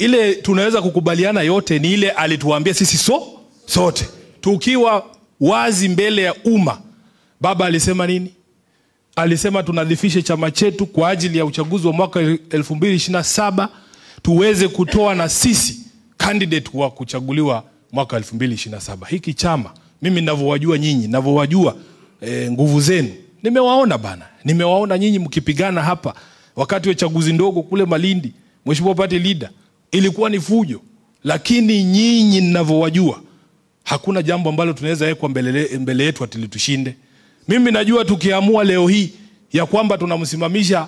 ile tunaweza kukubaliana yote ni ile alituambia sisi sote. Tukiwa wazi mbele ya umma. Baba alisema nini? Alisema tunadhifishe chama chetu kwa ajili ya uchaguzi wa mwaka 2027 tuweze kutoa na sisi candidate wa kuchaguliwa mwaka 2027. Hiki chama mimi ninavyowajua nyinyi, ninavyowajua nguvu zenu. Nimewaona bana. Nimewaona nyinyi mkipigana hapa wakati wa chaguzi ndogo kule Malindi. Mheshimiwa Party Leader, ilikuwa ni fujo. Lakini nyinyi ninavyowajua hakuna jambo ambalo tunaweza weka mbele yetu ati tushinde. Mimi najua tukiamua leo hii ya kwamba tunamsimamisha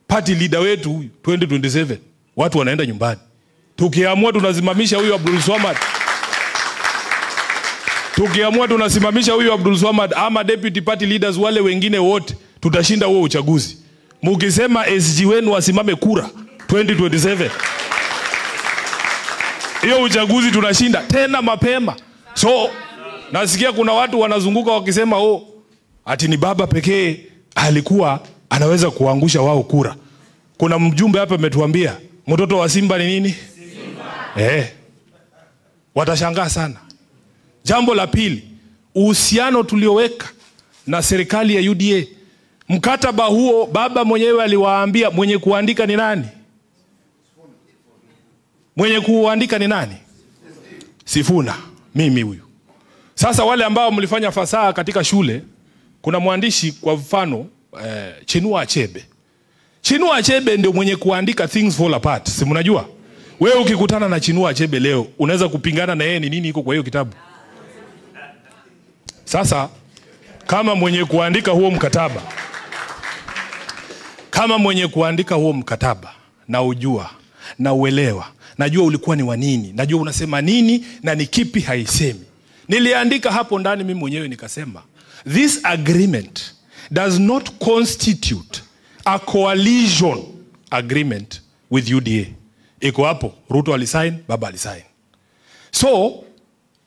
party leader wetu huyu 2027, watu wanaenda nyumbani. Tukiamua tunasimamisha huyu Abdul Swamad. Tukiamua tunasimamisha huyu Abdul Swamad ama deputy party leaders wale wengine wote, tutashinda huo uchaguzi. Mukisema SG wenu wasimame kura 2027, hiyo uchaguzi tunashinda tena mapema. So nasikia kuna watu wanazunguka wakisema ati ni baba pekee alikuwa anaweza kuangusha wao kura. Kuna mjumbe hapa ametuambia mtoto wa Simba ni nini? Simba. Watashangaa sana. Jambo la pili, uhusiano tulioweka na serikali ya UDA. Mkataba huo baba mwenyewe aliwaambia mwenye kuandika ni nani? Mwenye kuandika ni nani? Sifuna, mimi huyu. Sasa wale ambao mlifanya fasaha katika shule, kuna mwandishi kwa mfano Chinua Achebe. Chinua Achebe ndio mwenye kuandika Things Fall Apart. Si mnajua? Wewe ukikutana na Chinua Achebe leo, unaweza kupingana na yeye ni nini iko kwa hiyo kitabu? Sasa kama mwenye kuandika huo mkataba, na ujua, na uelewa, najua ulikuwa ni wa nini, najua unasema nini na ni kipi haisemi. Niliandika hapo ndani mimi mwenyewe nikasema, this agreement does not constitute a coalition agreement with UDA. Iko hapo, Ruto alisign, baba alisign. So,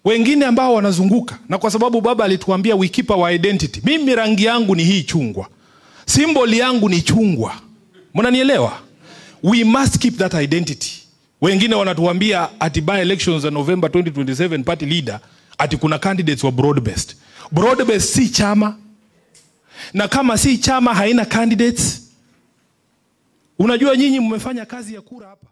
wengine ambao wanazunguka, na kwa sababu baba alituambia we keep our identity. Mimi rangi yangu ni hii chungwa. Symbol yangu ni chungwa. Mnanielewa? We must keep that identity. Wengine wanatuambia ati by elections za November 2027 party leader ati kuna candidates wa broad-based. Broad-based si chama. Na kama si chama haina candidates. Unajua nyinyi mmefanya kazi ya kura hapa.